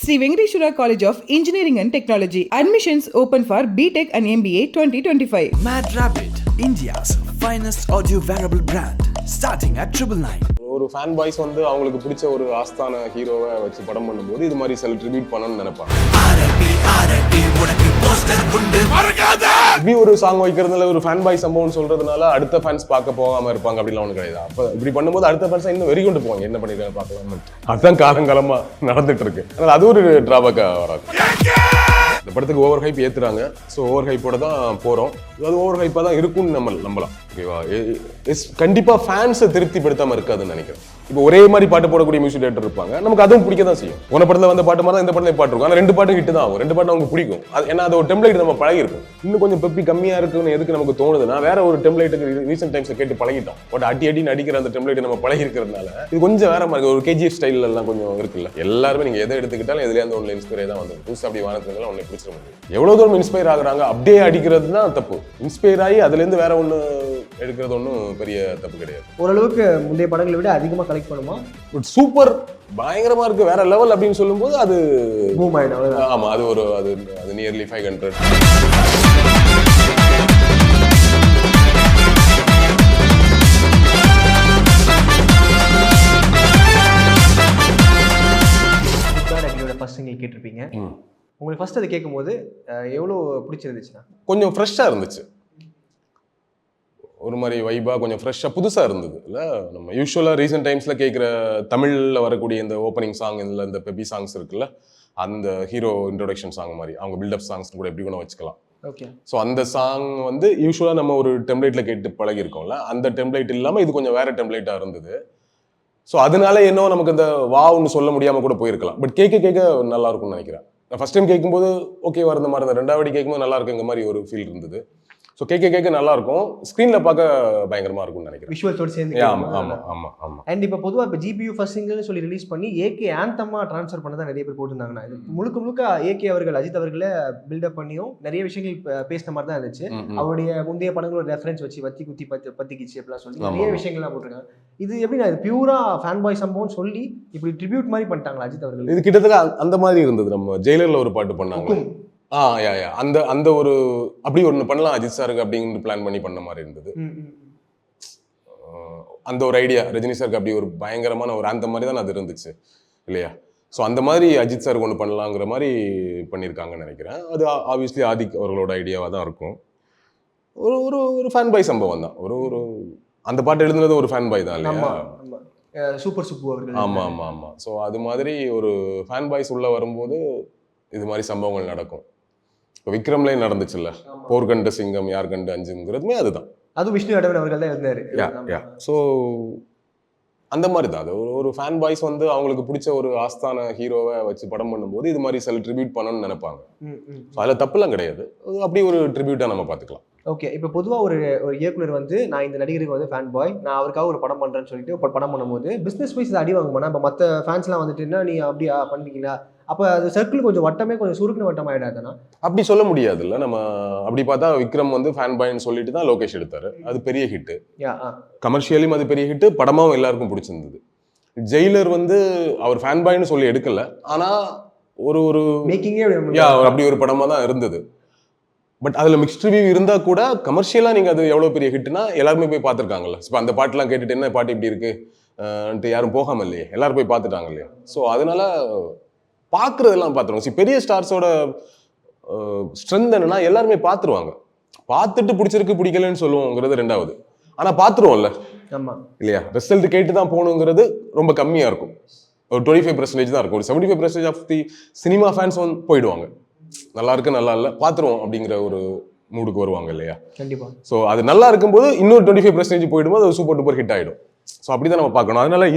Sri Venkateshwara College of Engineering and Technology. Admissions open for BTech and MBA 2025. Mad Rabbit, India's finest audio wearable brand, starting at 999. ஒரு fan boys வந்து அவங்களுக்கு பிடிச்ச ஒரு ஆஸ்தான ஹீரோவை வச்சு படம் பண்ணும்போது இது மாதிரி சில ட்ரிபியூட் பண்ணணும்னு நினைப்பாங்க. இப்படி ஒரு சாங் வைக்கிறதுனால ஒரு ஃபேன் பாய் சம்பவம் சொல்றதுனால அடுத்த ஃபேன்ஸ் பார்க்க போகாம இருப்பாங்க அப்படிலாம் ஒண்ணு கிடையாது. அப்ப இப்படி பண்ணும்போது அடுத்த ஃபேன்ஸ் இன்னும் வெறி கொண்டு போவாங்க, என்ன பண்ணிருக்காங்க பார்க்கலாம். அதுதான் காலங்காலமா நடந்துட்டு இருக்கு. அதனால அது ஒரு டிராபேக்கா வராது. இந்த படத்துக்கு ஓவர் ஹைப் ஏத்துறாங்க. ஸோ ஓவர் ஹைப்போட தான் போறோம். அது ஓவர் ஹைப்பா தான் இருக்கும்னு நம்பலாம். ஓகேவா? கண்டிப்பா ஃபேன்ஸை திருப்திப்படுத்தாம இருக்காதுன்னு நினைக்கிறேன். இப்போ ஒரே மாதிரி பாட்டு போடக்கூடிய மியூசிக் டேரக்டர் இருப்பாங்க, நமக்கு அதுவும் பிடிக்க தான் செய்யும். போன படத்துல வந்த பாட்டு மாதிரி தான் இந்த படத்துல பாட்டு இருக்கும். ஆனால் ரெண்டு பாட்டும் ஹிட் தான் ஆகும். ரெண்டு பாட்டு நமக்கு பிடிக்கும். ஏன்னா அது ஒரு டெம்ப்ளேட் நம்ம பழகி இருக்கும். இன்னும் கொஞ்சம் பெப்பி கம்மியா இருக்குன்னு எதுக்கு நமக்கு தோணுதுன்னா, வேற ஒரு டெம்ப்ளேட்டுக்கு ரீசென்ட் டைம்ஸ் கேட்டு பழகிட்டோம். பட் அடின்னு அடிக்கிற அந்த டெம்ப்ளேட் நம்ம பழகி இருக்கிறதுனால இது கொஞ்சம் வேற மாதிரி ஒரு கேஜிஎஃப் ஸ்டைல் எல்லாம் கொஞ்சம் இருக்குல்ல. எல்லாருமே நீங்க எதை எடுத்துக்கிட்டாலும் எதுலேயே அந்த ஒன்று இன்ஸ்பயர் தான் வந்து புதுசாக அப்படி வானத்துலாம் ஒன்று பிடிச்சிட முடியும். எவ்வளவு தூரம் இன்ஸ்பயர் ஆகுறாங்க அப்படியே அடிக்கிறது தான் தப்பு. இன்ஸ்பயர் ஆகி அதுலேருந்து வேற ஒன்று எடுக்கிறது ஒன்றும் பெரிய தப்பு கிடையாது. ஓரளவுக்கு முந்தைய படங்களை விட அதிகமாக கலெக்ட் பண்ணுமா? சூப்பர் பயங்கரமா இருக்கு, வேற லெவல் அப்படின்னு சொல்லும்போது அது பூம் ஆயிடும். ஆமா, அது ஒரு அது நியர்லி 500. ஃபர்ஸ்ட் சிங்கிள் கேட்டிருப்பீங்க. உங்களுக்கு ஃபர்ஸ்ட் அதை கேட்கும்போது எவ்வளோ பிடிச்சிருந்துச்சுன்னா? கொஞ்சம் ஃப்ரெஷ்ஷாக இருந்துச்சு. ஒரு மாதிரி வைபாக கொஞ்சம் ஃப்ரெஷ்ஷாக புதுசாக இருந்தது இல்லை. நம்ம யூஸ்வலாக ரீசெண்ட் டைம்ஸில் கேட்குற தமிழில் வரக்கூடிய இந்த ஓப்பனிங் சாங், இதில் இந்த பெப்பி சாங்ஸ் இருக்குல்ல, அந்த ஹீரோ இன்ட்ரோடக்ஷன் சாங் மாதிரி அவங்க பில்டப் சாங்ஸ் கூட எப்படி கூட வச்சுக்கலாம். ஓகே. ஸோ அந்த சாங் வந்து யூஸ்வலாக நம்ம ஒரு டெம்ப்ளேட்டில் கேட்டு பழகிருக்கோம்ல, அந்த டெம்ப்ளேட் இல்லாமல் இது கொஞ்சம் வேறு டெம்ப்ளேட்டாக இருந்தது. ஸோ அதனால என்ன நமக்கு அந்த வாவ்னு சொல்ல முடியாமல் கூட போயிருக்கலாம். பட் கேட்க நல்லா இருக்கும்னு நினைக்கிறேன். நான் ஃபர்ஸ்ட் டைம் கேட்கும்போது ஓகேவா இருந்த மாதிரி தான், ரெண்டாவது கேட்கும்போது நல்லா இருக்குங்க மாதிரி ஒரு ஃபீல் இருந்தது. ஸோ கேட்க நல்லா இருக்கும், ஸ்க்ரீனில் பார்க்க பயங்கரமாக இருக்கும்னு நினைக்கிறேன். விஷுவல்ஸோடு சேர்ந்து. ஆமாம். அண்ட் இப்போ பொதுவாக இப்போ ஜிபியூ ஃபர்ஸ்ட் சிங்கிள்னு சொல்லி ரிலீஸ் பண்ணி ஏகே ஆந்தமாக ட்ரான்ஸ்ஃபர் பண்ண தான் நிறைய பேர் போட்டிருந்தாங்கன்னா, இது முழுக்க ஏகே அவர்கள் அஜித் அவர்களை பில்டப் பண்ணியும் நிறைய விஷயங்கள் பேசின மாதிரி தான் இருந்துச்சு. அவருடைய முந்தைய படங்களோட ரெஃபரன்ஸ் வச்சு வத்தி குத்தி பத்திக்கிச்சு அப்படிலாம் சொல்லி நிறைய விஷயங்கள்லாம் போட்டிருக்காங்க. இது எப்படின்னா இது பியூரா ஃபேன் பாய் சம்பவம் சொல்லி இப்படி ட்ரிபியூட் மாதிரி பண்ணிட்டாங்களா அஜித் அவர்கள்? இது கிட்டத்தட்ட அந்த மாதிரி இருந்தது. நம்ம ஜெயிலரில் ஒரு பாட்டு பண்ணாங்க. அந்த ஒரு அப்படி ஒன்று பண்ணலாம் அஜித் சாருக்கு அப்படிங்கிற பிளான் பண்ணி பண்ண மாதிரி இருந்தது. அந்த ஒரு ஐடியா ரஜினி சாருக்கு அப்படி ஒரு பயங்கரமான ஒரு அந்த மாதிரி தான் அது இருந்துச்சு இல்லையா? ஸோ அந்த மாதிரி அஜித் சாருக்கு ஒன்று பண்ணலாங்கிற மாதிரி பண்ணியிருக்காங்கன்னு நினைக்கிறேன். அது ஆப்வியஸ்லி ஆதிக் அவர்களோட ஐடியாவாக தான் இருக்கும். ஒரு ஒரு ஒரு ஃபேன் பாய் சம்பவம் தான். ஒரு அந்த பாட்டு எழுதுனது ஒரு ஃபேன் பாய் தான் இல்லையா? சூப்பர் சுப்பு அவர்கள். ஆமாம். ஸோ அது மாதிரி ஒரு ஃபேன் பாய்ஸ் உள்ள வரும்போது இது மாதிரி சம்பவங்கள் நடக்கும். இப்போ விக்ரம்லேயே நடந்துச்சுல்ல, போர் கண்ட சிங்கம் யார் கண்டு அஞ்சுங்கிறதுமே அதுதான். அது விஷ்ணு அடவன் அவர்கள் தான் இருந்தார். ஸோ அந்த மாதிரி தான் அது ஒரு ஃபேன் பாய்ஸ் வந்து அவங்களுக்கு பிடிச்ச ஒரு ஆஸ்தான ஹீரோவை வச்சு படம் பண்ணும்போது இது மாதிரி சில ட்ரிபியூட் பண்ணணும்னு நினைப்பாங்க. அதில் தப்புலாம் கிடையாது. அப்படி ஒரு ட்ரிபியூட்டாக நம்ம பார்த்துக்கலாம். ஓகே. இப்போ பொதுவாக ஒரு இயக்குனர் வந்து நான் இந்த நடிகருக்கு வந்து ஃபேன் பாய், நான் அவருக்காக ஒரு படம் பண்ணுறேன்னு சொல்லிட்டு ஒரு படம் பண்ணும்போது பிஸ்னஸ் வைஸ் அடி வாங்குமானா? இப்போ மற்ற ஃபேன்ஸ்லாம் வந்துட்டுன்னா நீ அப்படியா பண்ணுவீங்களா? அப்போ அது சர்க்கிள் கொஞ்சம் வட்டமே கொஞ்சம் சுருக்குன்னு வட்டம் ஆகிடாதுன்னா? அப்படி சொல்ல முடியாதுல்ல. நம்ம அப்படி பார்த்தா விக்ரம் வந்து ஃபேன் பாய்ன்னு சொல்லிட்டு தான் லோகேஷ் எடுத்தாரு. அது பெரிய ஹிட்டு, கமர்ஷியலியும் அது பெரிய ஹிட்டு, படமாவும் எல்லாருக்கும் பிடிச்சிருந்தது. ஜெயிலர் வந்து அவர் ஃபேன் பாய்ன்னு சொல்லி எடுக்கல, ஆனால் ஒரு மேக்கிங்கே அப்படி ஒரு படமாக தான் இருந்தது. பட் அதில் மிக்ஸ்ட் ரிவ்யூ இருந்தால் கூட கமர்ஷியலாக நீங்கள் அது எவ்வளோ பெரிய ஹிட்னா எல்லாருமே போய் பார்த்துருக்காங்கல்ல. இப்போ அந்த பாட்டுலாம் கேட்டுட்டு என்ன பாட்டு இப்படி இருக்குன்ட்டு யாரும் போகாமல் இல்லையே, எல்லாரும் போய் பார்த்துட்டாங்க இல்லையா? ஸோ அதனால பார்க்குறதெல்லாம் பார்த்துருவாங்க. பெரிய ஸ்டார்ஸோட ஸ்ட்ரென்த் என்னன்னா எல்லாருமே பார்த்துருவாங்க. பார்த்துட்டு பிடிச்சிருக்கு பிடிக்கலன்னு சொல்லுவோங்கிறது ரெண்டாவது. ஆனால் பார்த்துருவோம்ல இல்லையா? ரிசல்ட் கேட்டு தான் போகணுங்கிறது ரொம்ப கம்மியாக இருக்கும். ஒரு 25% தான் இருக்கும். ஒரு 75% ஆஃப் தி சினிமா ஃபேன்ஸ் வந்து போயிடுவாங்க. நல்லா இருக்கு நல்லா இல்லை பார்த்துருவோம் அப்படிங்கிற ஒரு மூடுக்கு வருவாங்க இல்லையா? கண்டிப்பா. ஸோ அது நல்லா இருக்கும்போது இன்னொரு 25% போயிடும்போது அது சூப்பர் டூப்பர் ஹிட் ஆகிடும். ஸோ அப்படிதான் நம்ம பார்க்கணும். அதனால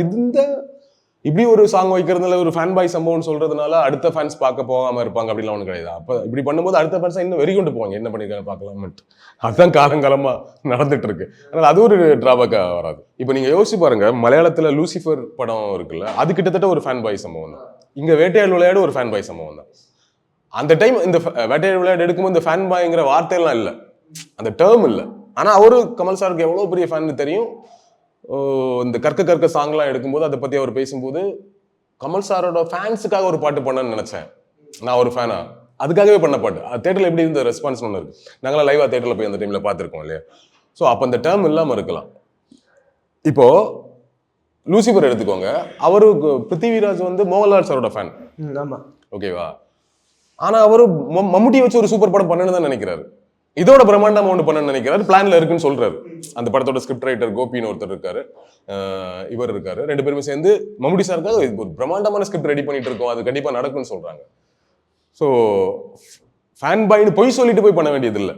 இப்படி ஒரு சாங் வைக்கிறதுனால ஒரு ஃபேன் பாய் சம்பவம்னு சொல்றதுனால அடுத்த ஃபேன்ஸ் பார்க்க போகாம இருப்பாங்க அப்படிலாம் ஒன்றும் கிடையாது. அப்போ இப்படி பண்ணும்போது அடுத்த ஃபேன்ஸ் இன்னும் வெறி கொண்டு போவாங்க, என்ன பண்ணிருக்காங்க பார்க்கலாம்ட்டு. அதுதான் காலங்காலமா நடந்துட்டு இருக்கு. அதனால அது ஒரு டிராபேக்கா வராது. இப்போ நீங்க யோசிச்சு பாருங்க, மலையாளத்துல லூசிஃபர் படம் இருக்குல்ல, அது கிட்டத்தட்ட ஒரு ஃபேன் பாய் சம்பவம் தான். இங்க வேட்டையாடு விளையாடு ஒரு ஃபேன் பாய் சம்பவம் தான். அந்த டைம் இந்த வேட்டையாடு விளையாடு எடுக்கும்போது இந்த ஃபேன் பாய்ங்கிற வார்த்தையெல்லாம் இல்லை, அந்த டேர்ம் இல்லை. ஆனா அவரு கமல் சாருக்கு எவ்வளவு பெரிய ஃபேன் தெரியும். இந்த கற்க சாங்லாம் எடுக்கும்போது அதை பற்றி அவர் பேசும்போது கமல் சாரோட ஃபேன்ஸுக்காக ஒரு பாட்டு பண்ணேன்னு நினைச்சேன். நான் ஒரு ஃபேனா அதுக்காகவே பண்ண பாட்டு. தேட்டரில் எப்படி இருந்த ரெஸ்பான்ஸ் ஒன்று இருக்கு. நாங்களாம் லைவா தேட்டரில் போய் அந்த டைம்ல பார்த்துருக்கோம் இல்லையா. ஸோ அப்போ அந்த டேர்ம் இல்லாமல் இருக்கலாம். இப்போ லூசிபர் எடுத்துக்கோங்க. அவரு பிருத்திவிராஜ் வந்து மோகன்லால் சாரோட ஃபேன். ஆமா ஓகேவா. ஆனா அவரு மம்முட்டியை வச்சு ஒரு சூப்பர் படம் பண்ணணும்னு தான் நினைக்கிறாரு. இதோட பிரம்மாண்டமா ஒன்று பண்ணணும்னு நினைக்கிறாரு. பிளான்ல இருக்குன்னு சொல்றாரு. அந்த படத்தோட ஸ்கிரிப்ட் ரைட்டர் கோபின்னு ஒருத்தர் இருக்காரு, இவர் இருக்காரு. 2 பேருமே சேர்ந்து மம்முட்டி சாருக்காக ஒரு பிரம்மாண்டமான ஸ்கிரிப்ட் ரெடி பண்ணிட்டு இருக்கோம், அது கண்டிப்பா நடக்கும்னு சொல்றாங்க. ஸோ ஃபேன் பாய்னு பொய் சொல்லிட்டு போய் பண்ண வேண்டியது இல்லை.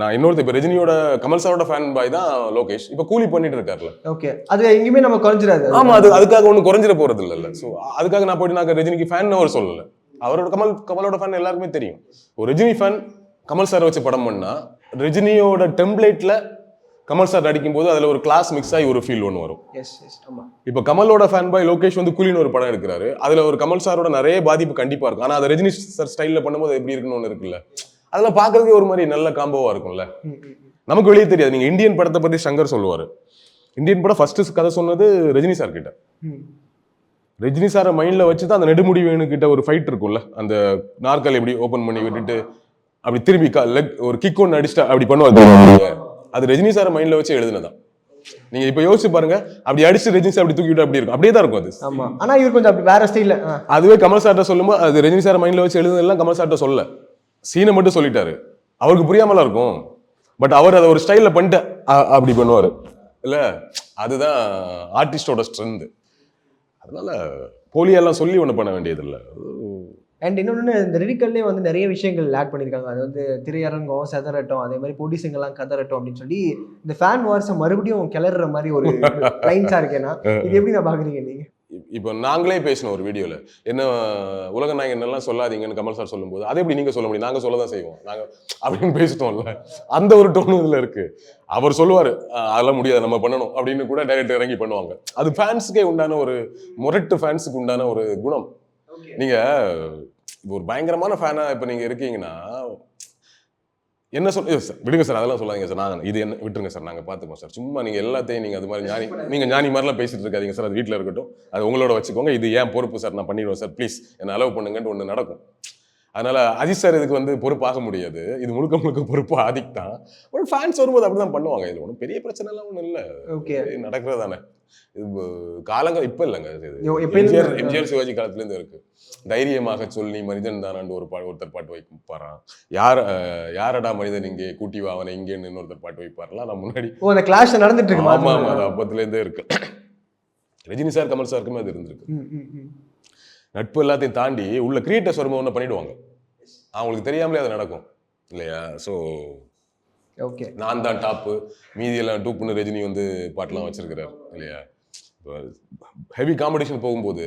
நான் இன்னொருத்த இப்போ ரஜினியோட கமல் சாரோட ஃபேன் பாய் தான் லோகேஷ். இப்போ கூலி பண்ணிட்டு இருக்காருல்ல. ஓகே, அது எங்கேயுமே நம்ம குறைஞ்சிடாது. ஆமா, அதுக்காக ஒன்றும் குறைஞ்சிட போறது இல்லைல்ல. ஸோ அதுக்காக நான் போயிட்டு நான் ரஜினிக்கு ஃபேன் அவர் சொல்லலை. அவரோட கமலோட ஃபேன் எல்லாருக்குமே தெரியும். ஒரு ரஜினி ஃபேன் கமல் சாரை வச்சு படம் பண்ணா ரஜினியோட டெம்ப்ளேட்ல கமல் சார் அடிக்கும் போது அதுல ஒரு கிளாஸ் மிக்ஸ் ஆகி ஒரு ஃபீல் ஒன்று வரும். இப்போ கமலோட ஃபேன் பாய் லோகேஷ் வந்து கூலின்னு ஒரு படம் எடுக்கிறாரு. அதுல ஒரு கமல் சாரோட நிறைய பாதிப்பு கண்டிப்பா இருக்கும். ஆனா அதை ரஜினி சார் ஸ்டைல்ல பண்ணும்போது எப்படி இருக்குன்னு ஒன்று இருக்குல்ல. அதெல்லாம் பார்க்கறதுக்கு ஒரு மாதிரி நல்ல காம்போவா இருக்கும்ல. நமக்கு வெளியே தெரியாது. நீங்க இந்தியன் படத்தை பத்தி சங்கர் சொல்லுவாரு. இந்தியன் படம் ஃபர்ஸ்ட் கதை சொன்னது ரஜினி சார் கிட்ட. ரஜினி சாரை மைண்ட்ல வச்சுதான் அந்த நெடுமுடி வேணுகிட்ட ஒரு ஃபைட் இருக்கும்ல. அந்த நாற்காலி எப்படி ஓபன் பண்ணி விட்டுட்டு அப்படி திரும்பி லெக் ஒரு கிக் ஒன்று அடிச்சுட்டா அப்படி பண்ணுவாங்க. அது ரஜினி சாரை மைண்ட்ல வச்சு எழுதுனதான். நீங்க இப்ப யோசிச்சு பாருங்க, அப்படி அடிச்சு ரஜினி சார் அப்படி தூக்கிட்டு அப்படி இருக்கும், அப்படியே தான் இருக்கும் அது. ஆமா, ஆனா இவர் கொஞ்சம் அப்படி வேற ஸ்டைல்ல. அதுவே கமல் சார்ட்ட சொல்லும்போது அது ரஜினி சார் மைண்ட்ல வச்சு எழுதுனதெல்லாம் கமல் சார்ட்ட சொல்ல, சீனை மட்டும் சொல்லிட்டாரு. அவருக்கு புரியாமலாம் இருக்கும். பட் அவர் அதை ஒரு ஸ்டைல்ல பண்ணிட்டு அப்படி பண்ணுவாரு இல்ல. அதுதான் ஆர்டிஸ்டோட ஸ்ட்ரென்த். அதனால போலியெல்லாம் சொல்லி ஒண்ணு பண்ண வேண்டியது இல்லை. அண்ட் இன்னொன்று, இந்த லிரிக்கல்லே வந்து நிறைய விஷயங்கள் ஆட் பண்ணியிருக்காங்க. அது வந்து திரையரங்கம் செதறட்டும், அதே மாதிரி ப்ரொடியூசிங்கெல்லாம் கதறட்டும் அப்படின்னு சொல்லி இந்த ஃபேன் வார்ஸை மறுபடியும் கிளற மாதிரி ஒரு லைன்ஸாக இருக்கேன்னா இது எப்படி நான் பார்க்குறீங்க நீங்க? இப்போ நாங்களே பேசணும் ஒரு வீடியோல, என்ன உலக நாயகன் எல்லாம் சொல்லாதீங்கன்னு கமல் சார் சொல்லும்போது அதை எப்படி நீங்க சொல்ல முடியும், நாங்க சொல்லதான் செய்வோம் நாங்க அப்படின்னு பேசிட்டோம்ல. அந்த ஒரு டோன் இதுல இருக்கு. அவர் சொல்லுவாரு அதெல்லாம் முடியாது நம்ம பண்ணணும் அப்படின்னு கூட டைரக்டர் இறங்கி பண்ணுவாங்க. அது ஃபேன்ஸுக்கே உண்டான ஒரு முரட்டு ஃபேன்ஸுக்கு உண்டான ஒரு குணம். நீங்க ஒரு பயங்கரமான ஃபேனா இப்ப நீங்க இருக்கீங்கன்னா என்ன சொல்ல சார், விடுங்க சார் அதெல்லாம் சொல்லாதீங்க சார், நாங்க இது என்ன விட்டுருங்க சார், நாங்க பாத்துக்கோம் சார். சும்மா நீங்க எல்லாத்தையும் நீங்க அது மாதிரி ஞானி மாதிரிலாம் பேசிட்டு இருக்காதீங்க சார். அது வீட்டுல இருக்கட்டும், அது உங்களோட வச்சுக்கோங்க. இது ஏன் பொறுப்பு சார், நான் பண்ணிடுவேன் சார், ப்ளீஸ் என்ன அலோவ் பண்ணுங்கன்ட்டு ஒண்ணு நடக்கும். அதனால அஜித் சார் இதுக்கு வந்து பொறுப்பாக முடியாது. இது முழுக்க முழுக்க பொறுப்பு ஆதிக் தான். பட் ஃபேன்ஸ் வரும்போது அப்படிதான் பண்ணுவாங்க. இது ஒன்றும் பெரிய பிரச்சனை எல்லாம் ஒன்றும் இல்லை, நடக்கிறது தானே. இது காலங்கள் இப்ப இல்லைங்க, எம்ஜிஆர் சிவாஜி காலத்துல இருந்து இருக்கு. தைரியமாக சொல்லி மனிதன் தானாண்டு ஒருத்தர் பாட்டு வைப்பாராம். யாரடா மனிதன் இங்கே கூட்டி வா அவனை இங்கேன்னு இன்னொருத்தர் பாட்டு வைப்பாரெல்லாம் நான் முன்னாடி கிளாஸ் நடந்துட்டு இருக்கு. ஆமா ஆமா, அது அப்பத்துல இருந்தே இருக்கு. ரஜினி சார் கமல் சாருக்குமே அது இருந்திருக்கு. நட்பு எல்லாத்தையும் தாண்டி உள்ள கிரியேட்டர்ஸ் வரும்போது ஒன்று பண்ணிடுவாங்க, அவங்களுக்கு தெரியாமலே அது நடக்கும் இல்லையா. ஸோ ஓகே, நான் தான் டாப்பு மீதியெல்லாம் டூப்புன்னு ரஜினி வந்து பாட்டெல்லாம் வச்சிருக்கிறார் இல்லையா. ஹெவி காம்படிஷன் போகும்போது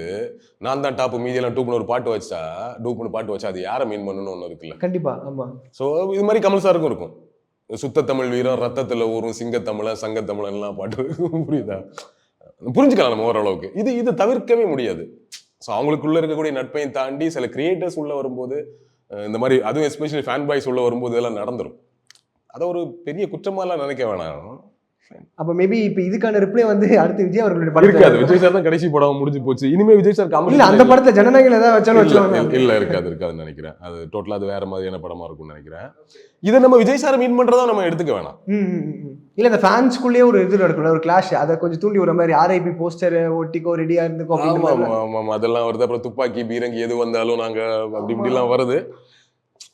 நான் தான் டாப்பு மீதியெல்லாம் டூப்புன்னு ஒரு பாட்டு வச்சா, டூப்புன்னு பாட்டு வச்சா அது யாரை மீன் பண்ணணும்னு ஒன்று இருக்குல்ல. கண்டிப்பா ஆமா. ஸோ இது மாதிரி கமல் சாருக்கும் இருக்கும். சுத்த தமிழ் வீரம் ரத்தத்துல ஊரும் சிங்கத்தமிழன் சங்கத்தமிழன்லாம் பாட்டு புரியுதா, புரிஞ்சுக்கலாம் நம்ம ஓரளவுக்கு. இது தவிர்க்கவே முடியாது. ஸோ அவங்களுக்குள்ள இருக்கக்கூடிய நட்பையும் தாண்டி சில கிரியேட்டர்ஸ் உள்ள வரும்போது இந்த மாதிரி, அதுவும் எஸ்பெஷலி ஃபேன் பாய்ஸ் உள்ள வரும்போது இதெல்லாம் நடந்துடும். அதை ஒரு பெரிய குற்றமாலாம் நினைக்க வேணாம். அப்ப மேபி இப்ப இதுக்கான ரிப்ளை வந்து அடுத்து விஜய் அவர்களுடைய படம் இருக்காது. விஜய் சார் தான் கடைசி படம் முடிஞ்சு போச்சு. இனிமே விஜய் சார் இல்ல அந்த படத்தை ஜனநாயகம் ஏதாவது வச்சாலும் இல்ல இருக்காதுன்னு நினைக்கிறேன். அது டோட்டலா அது வேற மாதிரியான படமா இருக்கும்னு நினைக்கிறேன். இதை நம்ம விஜய் சார் மீன் பண்றதா நம்ம எடுத்துக்க வேணாம். இல்ல இந்த ஃபேன்ஸ்குள்ளேயே ஒரு இது நடக்கல, ஒரு கிளாஷ், அதை கொஞ்சம் தூண்டி ஒரு மாதிரி ஆர்ஐபி போஸ்டர் ஒட்டிக்கோ ரெடியா இருந்துக்கோ. ஆமா அதெல்லாம் வருது. அப்புறம் துப்பாக்கி பீரங்கி எது வந்தாலும் நாங்க அப்படி இப்படிலாம் வருது.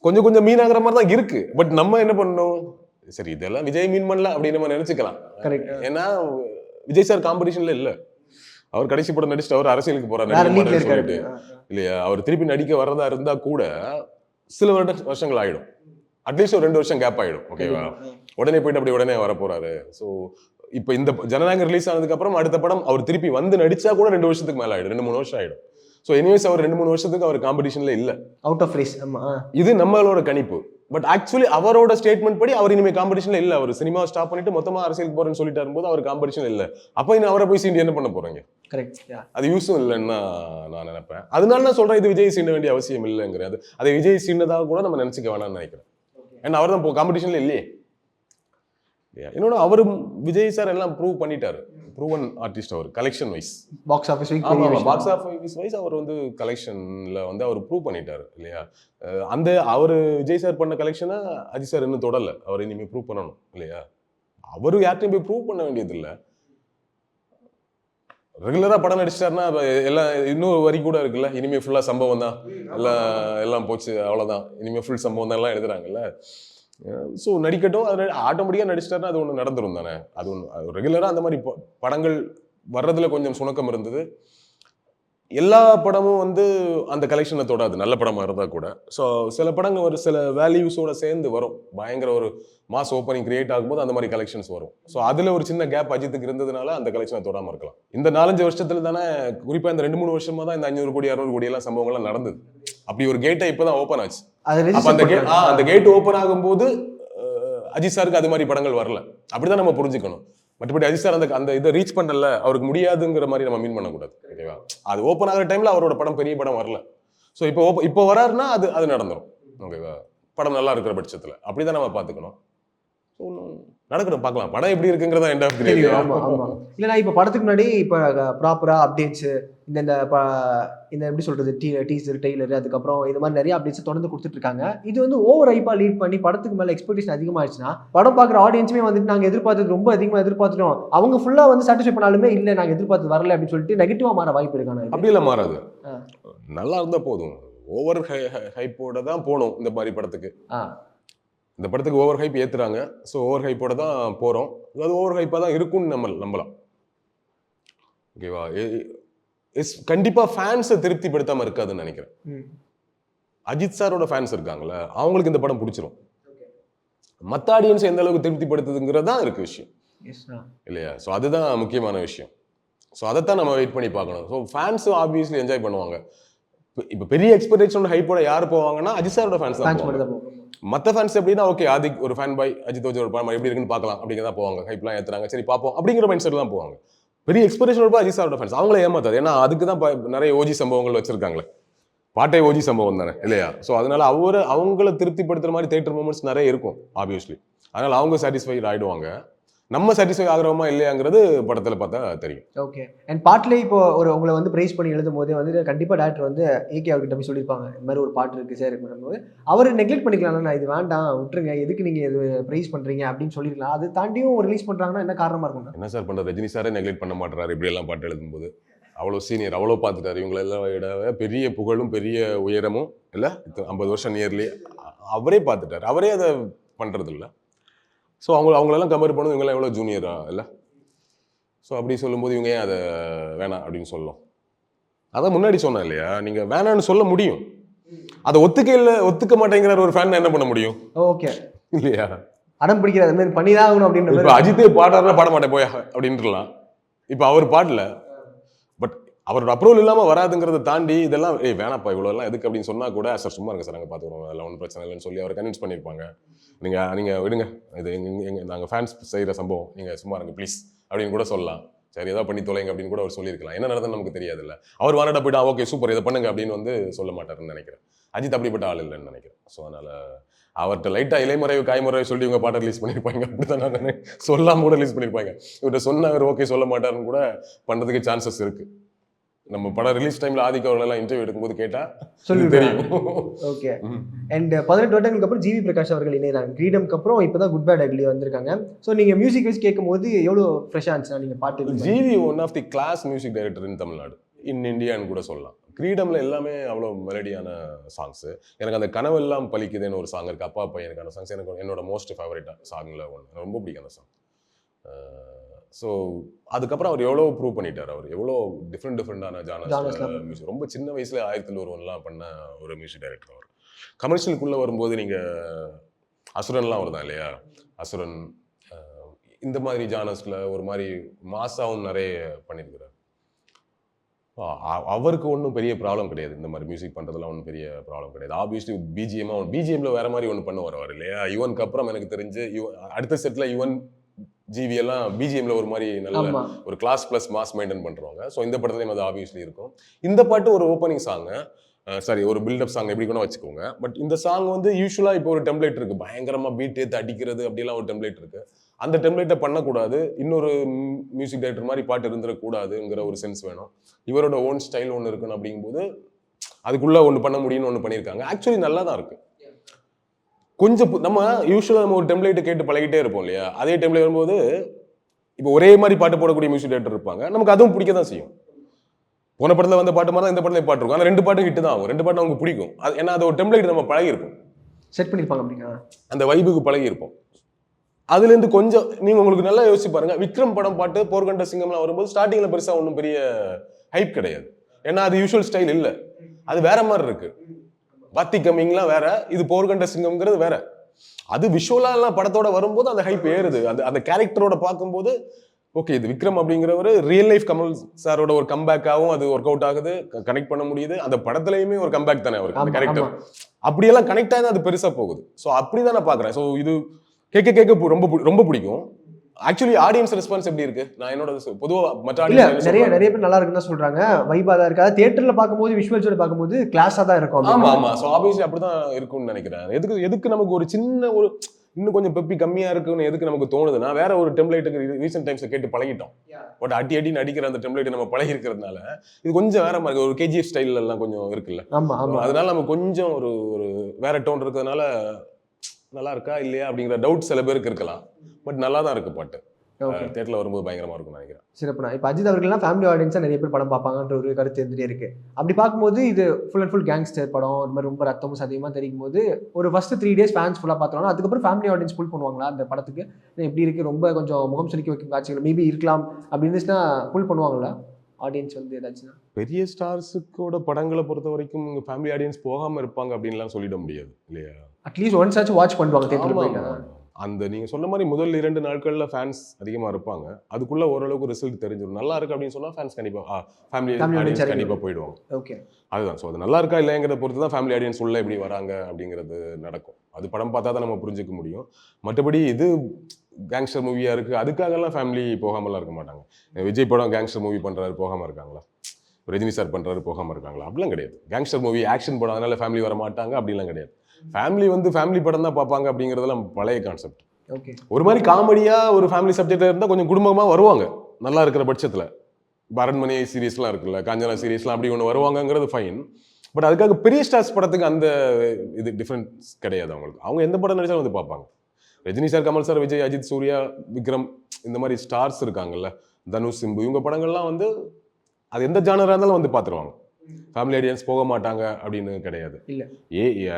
கொஞ்சம் மீன் ஆகிற மாதிரி தான் இருக்கு. பட் நம்ம என்ன பண்ணணும், சரி இதெல்லாம் விஜய் மீன் பண்ணல அப்படின்னு நம்ம நினைச்சுக்கலாம். ஏன்னா விஜய் சார் காம்படிஷன்ல இல்ல. அவர் கடைசி படம் நடிச்சுட்டு அவர் அரசியலுக்கு போறாரு இல்லையா. அவர் திருப்பி நடிக்க வர்றதா இருந்தா கூட சில வருஷங்கள் ஆயிடும். அட்லீஸ்ட் ஒரு 2 வருஷம் கேப் ஆயிடும். ஓகேவா, உடனே போயிட்டு அப்படி உடனே வர போறாரு. ஸோ இப்போ இந்த ஜனநாயகம் ரிலீஸ் ஆனதுக்கு அப்புறம் அடுத்த படம் அவர் திருப்பி வந்து நடிச்சா கூட 2 வருஷத்துக்கு மேல ஆயிடும், 2-3 வருஷம் ஆயிடும். ஸோ எனிவேஸ் அவர் 2-3 வருஷத்துக்கு அவர் காம்படிஷன்ல இல்ல, அவுட் ஆஃப் ரேஸ். இது நம்மளோட கணிப்பு. பட் ஆக்சுவலி அவரோட ஸ்டேட்மெண்ட் படி அவர் இனிமே காம்படிஷன்ல இல்ல. அவர் சினிமா ஸ்டாப் பண்ணிட்டு மொத்தமா அரசியலுக்கு போறேன்னு சொல்லிட்டு போது அவர் காம்படிஷன் இல்ல. அப்ப இன்னும் அவரை போய் சீண்டி என்ன பண்ண போறீங்க? அது யூஸும் இல்லைன்னு நான் நினைப்பேன். அதனால நான் சொல்றேன், இது விஜய் சீண்ட வேண்டிய அவசியம் இல்லைங்கிறது. அதை விஜய் சீண்டதாக கூட நம்ம நினைச்சுக்க வேணாம்னு நினைக்கிறேன். ஏன்னா அவர் தான் காம்படிஷன்ல இல்லையே. இன்னொன்னு அவரு விஜய் சார் எல்லாம் ப்ரூவ் பண்ணிட்டாரு. ப்ரூவன் ஆர்டிஸ்ட் அவர் collection wise. Box office box office wise அவர் வந்து கலெக்ஷன்ல வந்து அவர் ப்ரூவ் பண்ணிட்டாரு இல்லையா. அந்த அவர் விஜய் சார் பண்ண கலெக்ஷனை அஜித் சார் இன்னும் தொடரல. அவர் இனிமேல் ப்ரூவ் பண்ணணும் இல்லையா. அவரு யார்ட்டையும் போய் ப்ரூவ் பண்ண வேண்டியது இல்லை. ரெகுலரா படம் நடிச்சிட்டாருன்னா எல்லாம் இன்னொரு வரி கூட இருக்குல்ல, இனிமே ஃபுல்லா சம்பவம் தான், எல்லாம் போச்சு அவ்வளவுதான், இனிமே ஃபுல் சம்பவம் தான் எல்லாம் எழுதுறாங்கல்ல. ஸோ நடிக்கட்டும், அது ஆட்டோமேட்டிக்காக நடிச்சிட்டாருன்னா அது ஒன்று நடந்துரும் தானே. அது ஒன்று ரெகுலராக அந்த மாதிரி படங்கள் வர்றதுல கொஞ்சம் சுணக்கம் இருந்தது. எல்லா படமும் வந்து அந்த கலெக்ஷனை தொடாது, நல்ல படமாக இருந்தால் கூட. ஸோ சில படங்கள் ஒரு சில வேல்யூஸோட சேர்ந்து வரும், பயங்கர ஒரு மாஸ் ஓப்பனிங் கிரியேட் ஆகும்போது அந்த மாதிரி கலெக்ஷன்ஸ் வரும். ஸோ அதில் ஒரு சின்ன கேப் அஜித்துக்கு இருந்ததுனால அந்த கலெக்ஷனை தொடாமல் இருக்கலாம். இந்த 4-5 வருஷத்துல தானே, குறிப்பாக இந்த 2-3 வருஷமா தான் இந்த 500 கோடி 600 கோடி எல்லாம் சம்பவங்கள்லாம் நடந்தது. அப்படி ஒரு கேட்டை இப்போ தான் ஓப்பன் ஆச்சு. அந்த கேட் ஓப்பன் ஆகும்போது அஜித் சாருக்கு அது மாதிரி படங்கள் வரல, அப்படிதான் நம்ம புரிஞ்சுக்கணும். மற்றபடி அஜித் சார் அந்த இதை ரீச் பண்ணல, அவருக்கு முடியாதுங்கிற மாதிரி நம்ம மீன் பண்ணக்கூடாது. ஓகேவா, அது ஓப்பன் ஆகிற டைம்ல அவரோட படம் பெரிய படம் வரல. ஸோ இப்போ வராருன்னா அது நடந்துடும். ஓகேவா, படம் நல்லா இருக்கிற பட்சத்துல அப்படிதான் நம்ம பார்த்துக்கணும். நடக்கணும், பார்க்கலாம் படம் எப்படி இருக்குங்கிறதா எண்ட் ஆஃப் கிரேட். இல்லைனா இப்போ படத்துக்கு முன்னாடி இப்போ ப்ராப்பரா அப்டேட்ஸ் இந்த எப்படி சொல்றது, டீசர் டெய்லர் அதுக்கப்புறம் இது மாதிரி நிறைய அப்டேட்ஸ் தொடர்ந்து கொடுத்துட்டு இருக்காங்க. இது வந்து ஓவர் ஹைப்பா லீட் பண்ணி படத்துக்கு மேல எக்ஸ்பெக்டேஷன் அதிகமாகிடுச்சுன்னா படம் பார்க்குற ஆடியன்ஸுமே வந்துட்டு நாங்கள் எதிர்பார்த்தது ரொம்ப அதிகமாக எதிர்பார்த்துட்டோம், அவங்க ஃபுல்லா வந்து சாட்டிஸ்ஃபை பண்ணாலுமே இல்லை நாங்கள் எதிர்பார்த்து வரல அப்படின்னு சொல்லிட்டு நெகட்டிவா மாற வாய்ப்பு இருக்காங்க. அப்படியெல்லாம் மாறாது, நல்லா இருந்தா போதும். ஓவர் ஹைப்போட தான் போகணும் இந்த மாதிரி படத்துக்கு. இந்த படத்துக்கு ஓவர் ஹைப் ஏத்துறாங்க, ஸோ ஓவர் ஹைப்போட தான் போறோம். அது ஓவர் ஹைப்பா தான் இருக்கும்னு நம்பலாம். ஓகேவா, கண்டிப்பா ஃபேன்ஸை திருப்திப்படுத்தாம இருக்காதுன்னு நினைக்கிறேன். அஜித் சாரோட ஃபேன்ஸ் இருக்காங்கல்ல, அவங்களுக்கு இந்த படம் பிடிச்சிரும். மற்ற ஆடியன்ஸ் எந்த அளவுக்கு திருப்திப்படுத்துதுங்கிறது தான் இருக்கு விஷயம் இல்லையா. ஸோ அதுதான் முக்கியமான விஷயம். ஸோ அதைத்தான் நம்ம வெயிட் பண்ணி பார்க்கணும். ஸோ ஃபேன்ஸும் ஆப்வியஸ்லி என்ஜாய் பண்ணுவாங்க. இப்போ பெரிய எக்ஸ்பெக்டேஷன் ஹைப்போட யார் போவாங்கன்னா அஜித் சாரோட ஃபேன்ஸ் தான். மற்ற ஃபேன்ஸ் எப்படின்னா, ஓகே ஆதிக் ஒரு ஃபேன் பாய், அஜித் வச்சு ஒரு படம் எப்படி இருக்குன்னு பார்க்கலாம் அப்படிங்கிறதா போவாங்க. ஹைப்லாம் ஏற்றுறாங்க, சரி பார்ப்போம் அப்படிங்கிற மைண்ட் செட் தான் போவாங்க. பெரிய எக்ஸ்பெக்டேஷன் இருப்பா அஜித் சாரோட ஃபேன்ஸ் அவங்கள ஏமாத்தாது. ஏன்னா அதுக்கு தான் நிறைய ஓஜி சம்பவங்கள் வச்சிருக்காங்களே, பாட்டை ஓஜி சம்பவம் தானே இல்லையா. ஸோ அதனால அவங்கள திருப்திப்படுத்துற மாதிரி தேட்டர் மூமெண்ட்ஸ் நிறைய இருக்கும் ஆப்வியஸ்லி. அதனால அவங்க சாட்டிஸ்ஃபைட் ஆயிடுவாங்க. நம்ம சாட்டிஸ்ஃபை ஆகிறோமா இல்லையாங்கிறது படத்துல பார்த்தா தெரியும். ஓகே, அண்ட் பாட்டிலே இப்போ உங்களை வந்து பிரைஸ் பண்ணி எழுதும் போதே வந்து கண்டிப்பா டேரக்டர் வந்து ஏகே அவர்கிட்ட போய் சொல்லியிருப்பாங்க, இந்த மாதிரி ஒரு பாட்டு இருக்கு சார் பண்ணும்போது அவர் நெக்லெக்ட் பண்ணிக்கலாம், நான் இது வேண்டாம் விட்டுருங்க, எதுக்கு நீங்க இது பிரைஸ் பண்றீங்க அப்படின்னு சொல்லிருக்கலாம். அது தாண்டியும் ரிலீஸ் பண்றாங்கன்னா என்ன காரணமா இருக்கும்? என்ன சார் பண்ற, ரஜினி சாரே நெக்லெக்ட் பண்ண மாட்டாரு இப்படி எல்லாம் பாட்டு எழுதும்போது. அவ்வளோ சீனியர், அவ்வளோ பார்த்துட்டாரு. இவங்களெல்லாம் விட பெரிய புகழும் பெரிய உயரமும் இல்லை, 50 வருஷம் நியர்லி அவரே பார்த்துட்டாரு. அவரே அதை பண்றது இல்லை. ஸோ அவங்களெல்லாம் கம்பேர் பண்ணும், இவங்கெல்லாம் எவ்வளோ ஜூனியரா இல்லை. ஸோ அப்படி சொல்லும்போது இவங்க ஏன் அதை வேணாம் அப்படின்னு சொல்லலாம். அதான் முன்னாடி சொன்னேன் இல்லையா, நீங்கள் வேணான்னு சொல்ல முடியும், அதை ஒத்துக்க மாட்டேங்கிறார் ஒரு ஃபேன் என்ன பண்ண முடியும்? ஓகே இல்லையா, அடம் பிடிக்கிற மாதிரி பண்ணிதான் ஆகணும் அப்படின்னு. இப்போ அஜித்தே பாடுறாருன்னா பாட மாட்டேன் போயா அப்படின்ட்டுலாம். இப்போ அவர் பாடல, பட் அவரோட அப்ரூவல் இல்லாமல் வராதுங்கிறத தாண்டி இதெல்லாம் வேணாப்பா இவ்வளோலாம் எதுக்கு அப்படின்னு சொன்னால் கூட, சார் சும்மா இருங்க சார் நாங்கள் பார்த்துக்குறோம், அதெல்லாம் ஒன்றும் பிரச்சனை இல்லைன்னு சொல்லி அவர் கன்வின்ஸ் பண்ணியிருப்பாங்க. நீங்கள் விடுங்க, இது நாங்கள் ஃபேன்ஸ் செய்கிற சம்பவம், நீங்கள் சும்மா இருங்க ப்ளீஸ் அப்படின்னு கூட சொல்லலாம். சரி ஏதாவது பண்ணி தொலைங்க அப்படின்னு கூட அவர் சொல்லியிருக்கலாம். என்ன நடந்ததுன்னு நமக்கு தெரியாது இல்லை. அவர் வானடா போய்ட்டா ஓகே சூப்பர் இதை பண்ணுங்க அப்படின்னு வந்து சொல்ல மாட்டாருன்னு நினைக்கிறேன். அஜித் அப்படிப்பட்ட ஆள் இல்லைன்னு நினைக்கிறேன். ஸோ அதனால் அவர்கிட்ட லைட்டாக இலைமுறைவு காய்முறைவு சொல்லி இவங்க பாட்டை ரிலீஸ் பண்ணியிருப்பாங்க, அப்படி தான் நான் சொல்லாமல் கூட ரிலீஸ் பண்ணியிருப்பாங்க. இவர்கிட்ட சொன்ன அவர் ஓகே சொல்ல மாட்டாருன்னு கூட பண்ணுறதுக்கு சான்சஸ் இருக்குது. நம்ம படம் ரிலீஸ் டைம்ல ஆதிக் அவர்களெல்லாம் இன்டர்வியூ எடுக்கும்போது கேட்டா சொல்லி தெரியும். ஓகே, அண்ட் 18 வருடங்களுக்கு அப்புறம் ஜிவி பிரகாஷ் அவர்கள் இணையறாங்க. கிரீடம்க்கு அப்புறம் இப்பதான் குட் பேட் அக்லி வந்திருக்காங்க. ஸோ நீங்க மியூசிக் வச்சு கேட்கும்போது எவ்வளோ ஃப்ரெஷ்ஷாக இருந்துச்சுன்னா நீங்கள் பாட்டு? GV one of the class music director in Tamil Nadu, in இந்தியான்னு கூட சொல்லலாம். கிரீடம்ல எல்லாமே அவ்வளோ மெலடியான சாங்ஸ். எனக்கு அந்த கனவெல்லாம் பலிக்குதுன்னு ஒரு சாங் இருக்கு, அப்பா பையனுக்கான சாங்ஸ் எனக்கு என்னோட மோஸ்ட் ஃபேவரட் சாங்ல ஒன்று, ரொம்ப பிடிக்கும் அந்த சாங். ஸோ அதுக்கப்புறம் அவர் எவ்வளோ ப்ரூவ் பண்ணிட்டார், அவர் எவ்வளோ டிஃப்ரெண்டான ஜானர்ஸ் மியூசிக், ரொம்ப சின்ன வயசுல 1001 பண்ண ஒரு மியூசிக் டைரக்டர் அவர். கமர்ஷியலுக்குள்ளே வரும்போது நீங்கள் அசுரன்லாம் வருதான் இல்லையா, அசுரன் இந்த மாதிரி ஜானர்ஸில் ஒரு மாதிரி மாசாவும் நிறைய பண்ணியிருக்கிறார். அவருக்கு ஒன்றும் பெரிய ப்ராப்ளம் கிடையாது, இந்த மாதிரி மியூசிக் பண்ணுறதுலாம் ஒன்றும் பெரிய ப்ராப்ளம் கிடையாது. ஆப்வியஸ்லி பிஜிஎம்ல வேற மாதிரி ஒன்று பண்ண வருவார் இல்லையா. யுவனுக்கு அப்புறம் எனக்கு தெரிஞ்சு அடுத்த செட்டில் யுவன் ஜிவி எல்லாம் பிஜிஎம்ல ஒரு மாதிரி நல்ல ஒரு கிளாஸ் பிளஸ் மாஸ் மெயின்டைன் பண்றவங்க. ஸோ இந்த படத்துலையும் அது ஆப்வியஸ்லி இருக்கும். இந்த பாட்டு ஒரு ஓப்பனிங் சாங், சாரி ஒரு பில்டப் சாங் எப்படி கூட வச்சுக்கோங்க. பட் இந்த சாங் வந்து யூஸ்வலா இப்போ ஒரு டெம்ப்ளேட் இருக்கு, பயங்கரமா பீட் ஏத்து அடிக்கிறது அப்படிலாம் ஒரு டெம்ப்ளேட் இருக்கு. அந்த டெம்ப்ளேட்டை பண்ணக்கூடாது, இன்னொரு மியூசிக் டைரக்டர் மாதிரி பாட்டு இருந்துடக்கூடாதுங்கிற ஒரு சென்ஸ் வேணும். இவரோட ஓன் ஸ்டைல் ஒன்று இருக்குன்னு அப்படிங்கும்போது அதுக்குள்ள ஒன்று பண்ண முடியும்னு ஒன்று பண்ணியிருக்காங்க. ஆக்சுவலி நல்லா தான் இருக்கு. கொஞ்சம் நம்ம யூஸ்வலாக நம்ம ஒரு டெம்ப்ளேட்டை கேட்டு பழகிட்டே இருப்போம் இல்லையா, அதே டெம்ப்ளேட் வரும்போது இப்போ ஒரே மாதிரி பாட்டு போடக்கூடிய மியூசிக் டைரக்டர் இருப்பாங்க, நமக்கு அதுவும் பிடிக்க தான் செய்யும். போன படத்தில் வந்த பாட்டு மாதிரி தான் இந்த படத்தில் பாட்டு இருக்கும், ஆனால் 2 பாட்டும் ஹிட் தான் ஆகும், 2 பாட்டும் நமக்கு பிடிக்கும். அது ஏன்னா அது ஒரு டெம்ப்ளேட் நம்ம பழகிருப்போம், செட் பண்ணியிருப்பாங்க அப்படின்னா அந்த வைபுக்கு பழகிருப்போம். அதுலேருந்து கொஞ்சம் நீங்கள் உங்களுக்கு நல்லா யோசிச்சு பாருங்க, விக்ரம் படம் பாட்டு போர்கண்ட சிங்கம்லாம் வரும்போது ஸ்டார்டிங்கில் பெருசாக ஒன்றும் பெரிய ஹைப் கிடையாது. ஏன்னா அது யூஷுவல் ஸ்டைல் இல்லை, அது வேற மாதிரி இருக்கு. பாத்தி கம்மிங்லாம் வேற, இது போர்கண்ட சிங்கம்ங்கிறது வேற. அது விஷுவலா படத்தோட வரும்போது அந்த ஹைப் ஏறுது. அந்த கேரக்டரோட பார்க்கும்போது ஓகே இது விக்ரம் அப்படிங்கிறவர் ரியல் லைஃப் கமல் சாரோட ஒரு கம்பேக்காகவும் அது ஒர்க் அவுட் ஆகுது, கனெக்ட் பண்ண முடியுது. அந்த படத்துலயுமே ஒரு கம்பேக் தானே அவருக்கு அந்த கேரக்டர், அப்படியெல்லாம் கனெக்ட் ஆகி அது பெருசா போகுது. ஸோ அப்படிதான் நான் பாக்குறேன். ஸோ இது கேட்க ரொம்ப பிடிக்கும். ஆக்சுவலி ஆடியன்ஸ் ரெஸ்பான்ஸ் எப்படி இருக்கு? நான் என்னோட பொதுவாக மற்ற ஆடியன்ஸ் நிறைய பேர் நல்லா இருக்குன்னு தான் சொல்றாங்க, வைபா தான் இருக்கு. அதாவது தியேட்டர்ல பார்க்கும்போது விஷுவல்ஸோட பார்க்கும்போது கிளாஸா தான் இருக்கும். ஆமா. ஸோ ஆப்வியஸ்லி அப்படிதான் இருக்கும்னு நினைக்கிறேன். எதுக்கு நமக்கு ஒரு சின்ன ஒரு இன்னும் கொஞ்சம் பெப்பி கம்மியா இருக்குன்னு எதுக்கு நமக்கு தோணுதுன்னா, வேற ஒரு டெம்ப்ளேட்டுக்கு ரீசெண்ட் டைம்ஸ் கேட்டு பழகிட்டோம். பட் அடி நடிக்கிற அந்த டெம்ப்ளேட் நம்ம பழகி இருக்கிறதுனால இது கொஞ்சம் வேற மாதிரி ஒரு KGF ஸ்டைல் எல்லாம் கொஞ்சம் இருக்குல்ல. அதனால நம்ம கொஞ்சம் ஒரு வேற டோன் இருக்கிறதுனால நல்லா இருக்கா இல்லையா அப்படிங்கிற டவுட் சில பேருக்கு இருக்கலாம். பட் நல்லா தான் இருக்கு பாட்டு. தியேட்டர்ல வரும்போது பயங்கரமா இருக்கும்னு நினைக்கிறேன். சிறப்புனா இப்போ அஜித் அவர்கள்லாம் ஃபேமிலி ஆடியன்ஸா நிறைய பேர் படம் பார்ப்பாங்கன்ற ஒரு கருத்து இருந்துட்டே இருக்கு. அப்படி பார்க்கும்போது இது ஃபுல் அண்ட் ஃபுல் கேங்ஸ்டர் படம், ஒரு மாதிரி ரொம்ப ரத்தமும் சதியமா தெரியும் போது ஒரு ஃபர்ஸ்ட் 3 days ஃபேன்ஸ் ஃபுல்லாக பார்த்துருவாங்க. அதுக்கப்புறம் ஃபேமிலி ஆடியன்ஸ் ஃபுல் பண்ணுவாங்களா அந்த படத்துக்கு? எப்படி இருக்கு, ரொம்ப கொஞ்சம் முகம் சுளிக்க வைக்கும் காட்சிகள் மேபி இருக்கலாம் அப்படி இருந்துச்சுன்னா ஃபுல் பண்ணுவாங்களா ஆடியன்ஸ் வந்து ஏதாச்சும்? பெரிய ஸ்டார்ஸுக்கோட படங்களை பொறுத்த வரைக்கும் ஃபேமிலி ஆடியன்ஸ் போகாம இருப்பாங்க அப்படின்லாம் சொல்லிட முடியாது இல்லையா. அட்லீஸ்ட் ஒன்ஸ் ஆச்சு வாட்ச் பண்ணுவாங்க தியேட்டர்ல போயிட்டு. அந்த நீங்க சொன்ன மாதிரி முதல் 2 நாட்கள்ல ஃபேன்ஸ் அதிகமா இருப்பாங்க. அதுக்குள்ள ஓரளவுக்கு ரிசல்ட் தெரிஞ்சிடும். நல்லா இருக்கு அப்படின்னு சொன்னா ஃபேன்ஸ் கண்டிப்பா ஃபேமிலி ஆடியன்ஸ் கண்டிப்பா போயிடுவாங்க. ஓகே, அதுதான். ஸோ அது நல்லா இருக்கா இல்லைங்கிறத பொறுத்து தான் ஃபேமிலி ஆடியன்ஸ் உள்ள எப்படி வராங்க அப்படிங்கிறது நடக்கும். அது படம் பார்த்தா தான் நம்ம புரிஞ்சுக்க முடியும். மற்றபடி இது கேங்ஸ்டர் மூவியா இருக்கு அதுக்காகலாம் ஃபேமிலி போகாமலாம் இருக்க மாட்டாங்க. விஜய் படம் கேங்ஸ்டர் மூவி பண்றாரு போகாம இருக்காங்களா? ரஜினி சார் பண்றாரு போகாம இருக்காங்களா? அப்படிலாம் கிடையாது. கேங்ஸ்டர் மூவி ஆக்ஷன் படம் அதனால ஃபேமிலி வர மாட்டாங்க அப்படிலாம் கிடையாது. ஃபேமிலி வந்து ஃபேமிலி படம் தான் பார்ப்பாங்க அப்படிங்கிறதெல்லாம் பழைய கான்செப்ட். ஓகே, ஒரு மாதிரி காமெடியா ஒரு ஃபேமிலி சப்ஜெக்ட்ல இருந்தால் கொஞ்சம் குடும்பமா வருவாங்க நல்லா இருக்கிற பட்சத்துல. அரண்மனை சீரீஸ்லாம் இருக்குல்ல, காஞ்சனா சீரீஸ்லாம் அப்படி ஒன்று வருவாங்கங்கிறது ஃபைன். பட் அதுக்காக பெரிய ஸ்டார்ஸ் படத்துக்கு அந்த இது டிஃப்ரென்ஸ் கிடையாது அவங்களுக்கு. அவங்க எந்த படம் நடிச்சாலும் வந்து பார்ப்பாங்க. ரஜினி சார், கமல் சார், விஜய், அஜித், சூர்யா, விக்ரம் இந்த மாதிரி ஸ்டார்ஸ் இருக்காங்கல்ல, தனுஷ், சிம்பு, இவங்க படங்கள்லாம் வந்து அது எந்த ஜானரா இருந்தாலும் வந்து பார்த்துருவாங்க. ஃபேமிலி ஆடியன்ஸ் போக மாட்டாங்க அப்படின்னு கிடையாது. இல்ல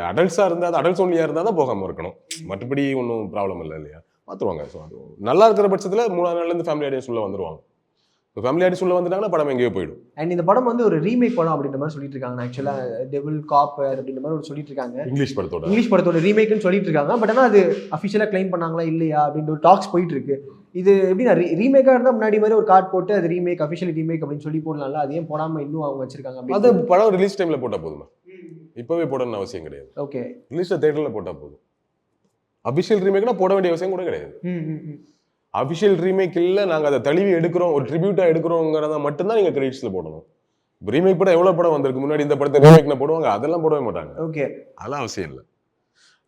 அடல்ட்ஸா இருந்தால் அடல்ட்ஸ் ஒன்லியா இருந்தால் தான் போகாம இருக்கணும். மற்றபடி ஒன்றும் ப்ராப்ளம் இல்லை இல்லையா, பார்த்துருவாங்க. ஸோ அது நல்லா இருக்கிற பட்சத்தில் 3ஆவது நாள்லேருந்து ஃபேமிலி ஆடியன்ஸ் உள்ள வந்துருவாங்க. இப்போ ஃபேமிலி ஆடியன்ஸ் உள்ள வந்துட்டாங்கன்னா படம் எங்கேயோ போயிடும். அண்ட் இந்த படம் வந்து ஒரு ரீமேக் படம் அப்படின்ற மாதிரி சொல்லிட்டு இருக்காங்க. ஆக்சுவலாக டெவில் காப் அப்படின்ற மாதிரி ஒரு சொல்லிட்டு இருக்காங்க. இங்கிலீஷ் படத்தோட ரீமேக்னு சொல்லிட்டு இருக்காங்க. பட் ஆனால் அது அஃபிஷியலாக கிளைம் பண்ணாங்களா இல்லையா அப்படின்ற ஒரு டாக்ஸ் போயிட்டு இருக்கு. இது எப்படின்னா ரீமேக்காக இருந்தால் முன்னாடி மாதிரி ஒரு கார்டு போட்டு அது ரீமேக் அஃபிஷியல் ரீமேக் அப்படின்னு சொல்லி போடலாம்ல, அது ஏன் போடாமல் இன்னும் அவங்க வச்சிருக்காங்க? அது படம் ரிலீஸ் டைமில் போட்டால் போதுமா? இப்போவே போடணும்னு அவசியம் கிடையாது. ஓகே, ரிலீஸில் தேட்டரில் போட்டால் போதும். அஃபிஷியல் ரீமேக்னா போட வேண்டிய அவசியம் கூட கிடையாது. அஃபிஷியல் ரீமேக் இல்லை, நாங்கள் அதை தழுவி எடுக்கிறோம், ஒரு ட்ரிபியூட்டாக எடுக்கிறோங்கிறத மட்டும்தான் நீங்கள் கிரெடிட்ஸில் போடணும். இப்போ ரீமேக் படம் எவ்வளோ படம் வந்திருக்கு முன்னாடி, இந்த படத்தை ரீமேக்னா போடுவாங்க, அதெல்லாம் போடவே மாட்டாங்க. ஓகே, அதெல்லாம் அவசியம் இல்லை.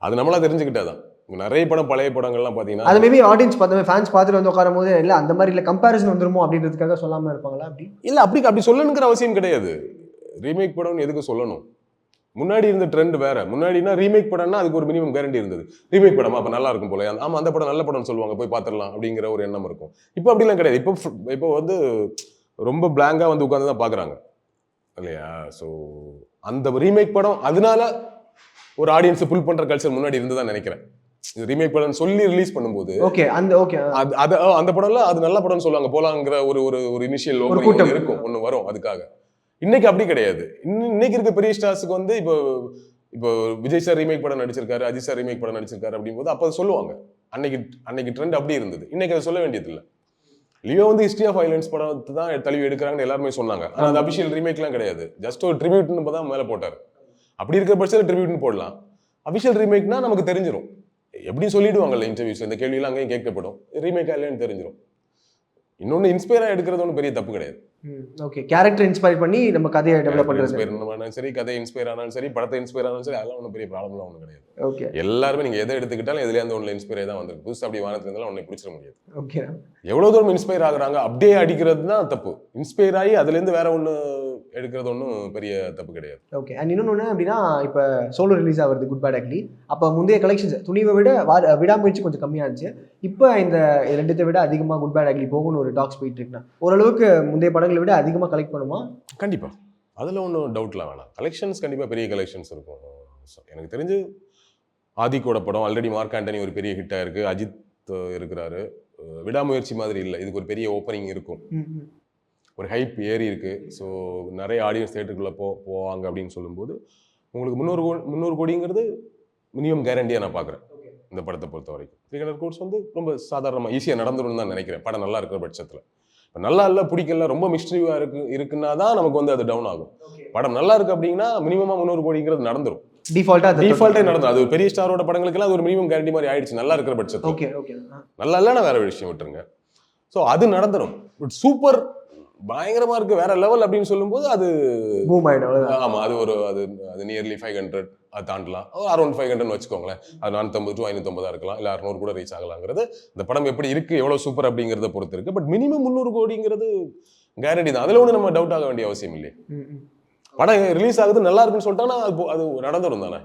அது நம்மளா தெரிஞ்சுக்கிட்டாதான். நிறைய படம் பழைய படங்கள்லாம் பார்த்தீங்கன்னா அது மேபி ஆடியன்ஸ் பார்த்து ஃபேன்ஸ் பார்த்துட்டு வந்து உட்காரும் போது இல்லை அந்த மாதிரி இல்லை கம்பேரிசன் வந்துருமோ அப்படின்றதுக்காக சொல்லாமல் இருப்பாங்களா? அப்படி இல்லை, அப்படி சொல்லணுங்கிற அவசியம் கிடையாது. ரீமேக் படம்னு எதுக்கு சொல்லணும்? முன்னாடி இருந்த ட்ரெண்ட் வேற. முன்னாடினா ரீமேக் படம்னா அதுக்கு ஒரு மினிமம் கேரண்டி இருந்தது. ரீமேக் படமா அப்ப நல்லா இருக்கும் போல, ஆமா அந்த படம் நல்ல படம்னு சொல்லுவாங்க, போய் பார்த்துடலாம் அப்படிங்கிற ஒரு எண்ணம் இருக்கும். இப்போ அப்படிலாம் கிடையாது. இப்போ வந்து ரொம்ப பிளாங்கா வந்து உட்கார்ந்து தான் பாக்குறாங்க இல்லையா. ஸோ அந்த ரீமேக் படம் அதனால ஒரு ஆடியன்ஸை புல் பண்ற கல்ச்சர் முன்னாடி இருந்துதான் நினைக்கிறேன். ரீமேக் படம் சொல்லி ரிலீஸ் பண்ணும்போது அந்த படம்ல அது நல்ல படம்னு சொல்லுவாங்க, போலாங்கிற ஒரு இனிஷியல் ஓப்பனிங் இருக்கும், ஒன்று வரும். அதுக்காக இன்னைக்கு அப்படி கிடையாது. இன்னைக்கு இருக்க பெரிய ஸ்டார்ஸுக்கு வந்து இப்போ விஜய் சார் ரீமேக் படம் நடிச்சிருக்காரு, அஜித் சார் ரீமேக் படம் நடிச்சிருக்காரு அப்படிங்கும்போது அப்போ சொல்லுவாங்க. அன்னைக்கு ட்ரெண்ட் அப்படி இருந்தது. இன்னைக்கு அதை சொல்ல வேண்டியது இல்லை. லியோ வந்து ஹிஸ்டரி ஆஃப் வைலன்ஸ் படத்தை தான் தழுவி எடுக்கிறாங்கன்னு எல்லாருமே சொன்னாங்க. ஆனால் அது அபிஷியல் ரீமேக்லாம் கிடையாது, ஜஸ்ட் ஒரு ட்ரிபியூட்னு தான் மேலே போட்டார். அப்படி இருக்கிற பட்சத்தில் ட்ரிபியூட்னு போடலாம். அபிஷியல் ரீமேக்னா நமக்கு தெரிஞ்சிடும், எப்படின்னு சொல்லிடுவாங்கல்ல இன்டர்வியூஸ், இந்த கேள்வியெல்லாம் அங்கேயும் கேட்கப்படும், ரீமேக்கா இல்லைன்னு தெரிஞ்சிடும். இன்னொன்று இன்ஸ்பயராக எடுக்கிறது ஒன்றும் பெரிய தப்பு கிடையாது. ஓகே, கேரக்டர் இன்ஸ்பயர் பண்ணி நம்ம கதையை டெவலப் பண்றது. இன்ஸ்பயர் ஆனாலும் சரி, கதை இன்ஸ்பயர் ஆனாலும் சரி, படத்தை இன்ஸ்பயர் ஆனாலும் சரி, அதெல்லாம் ஒன்றும் பெரிய ப்ராப்ளம்லாம் ஒன்றும் கிடையாது. ஓகே, எல்லாருமே நீங்க எதை எடுத்துக்கிட்டாலும் எதுலேயே அந்த ஒன்றில் இன்ஸ்பயர் தான் வந்திருக்கு. புதுசாக அப்படி வானத்துல இருந்தாலும் ஒன்றை பிடிச்சிட முடியாது. ஓகே, எவ்வளோ தூரம் இன்ஸ்பயர் ஆகுறாங்க அப்படியே அடிக்கிறது தான் தப்பு. இன்ஸ்பயர் ஆகி அதுலேருந்து வேற ஒன்று எடுக்கிறது ஒன்றும் பெரிய தப்பு கிடையாது. ஓகே. அண்ட் இன்னொன்று அப்படின்னா, இப்போ சோலோ ரிலீஸ் ஆகுறது குட் பேட் அக்லி. அப்போ முந்தைய கலெக்ஷன்ஸ் துணிவை விட விடாமுயற்சி கொஞ்சம் கம்மியாக இருந்துச்சு. இப்போ இந்த ரெண்டுத்தை விட அதிகமாக குட் பேட் அக்லி போகும்னு ஒரு டாக்ஸ் போயிட்டு இருக்குன்னா, ஓரளவுக்கு முந்தைய படங்களை விட அதிகமாக கலெக்ட் பண்ணுமா? கண்டிப்பாக, அதில் ஒன்றும் டவுட்லாம் வேணாம். கலெக்ஷன்ஸ் கண்டிப்பாக பெரிய கலெக்ஷன்ஸ் இருக்கும். எனக்கு தெரிஞ்சு ஆதிக்கோட படம் ஆல்ரெடி மார்க் ஆண்டனி ஒரு பெரிய ஹிட்டாக இருக்குது. அஜித் இருக்கிறாரு. விடாமுயற்சி மாதிரி இல்லை, இதுக்கு ஒரு பெரிய ஓப்பனிங் இருக்கும், ஒரு ஹைப் ஏறி இருக்கு. ஸோ நிறைய ஆடியன்ஸ் தேட்டருக்குள்ளே போவாங்க அப்படின்னு சொல்லும்போது உங்களுக்கு 300 கோடிங்கிறது மினிமம் கேரண்டியாக நான் பார்க்குறேன் இந்த படத்தை பொறுத்த வரைக்கும். 300 கோட்ஸ் வந்து ரொம்ப சாதாரணமாக ஈஸியாக நடந்துடும் தான் நினைக்கிறேன், படம் நல்லா இருக்கிற பட்சத்தில். இப்போ நல்லா இல்லை, பிடிக்கல, ரொம்ப மிஸ்ட்ரிவாக இருக்குன்னா தான் நமக்கு வந்து அது டவுன் ஆகும். படம் நல்லா இருக்கு அப்படின்னா மினிமமாக 300 கோடிங்கிறது நடந்துடும். டிஃபால்ட்டே நடந்துடும். அது பெரிய ஸ்டாரோட படங்களுக்கெல்லாம் அது ஒரு மினிமம் கேரண்டி மாதிரி ஆயிடுச்சு நல்லா இருக்கிற பட்சத்தில். Okay, okay. நல்லா இல்லைன்னா வேற விஷயம் விட்டுருங்க. ஸோ அது நடந்துடும். பட் சூப்பர் பயங்கரமா இருக்கு வேற லெவல் அப்படின்னு சொல்லும்போது அது பூம் ஆயிடும். ஆமா, அது ஒரு அது நியர்லி 500 அது தாண்டலாம். அரௌண்ட் 500 வச்சுக்கோங்களேன். அது 450 to 550 இருக்கலாம், இல்லை 600 கூட ரீச் ஆகலாங்கிறது இந்த படம் எப்படி இருக்கு, எவ்வளவு சூப்பர் அப்படிங்கிறத பொறுத்து இருக்கு. பட் மினிமம் 300 கோடிங்கிறது கேரண்டி தான். அதுல ஒன்று நம்ம டவுட் ஆக வேண்டிய அவசியம் இல்லையே. படம் ரிலீஸ் ஆகுது நல்லா இருக்குன்னு சொல்லிட்டானா அது நடந்துடும் தானே.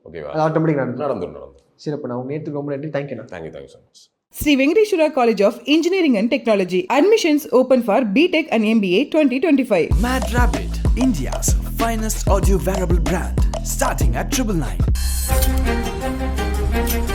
ஓகேவா, ஆட்டோமேட்டிக் நடந்துடும். சிறப்பு. நான் நேற்றுக்கு ரொம்ப நன்றி. Thank you so much. Sri Venkateshwara College of Engineering and Technology. Admissions open for BTech and MBA 2025. Mad Rabbit, India's finest audio wearable brand, starting at 999.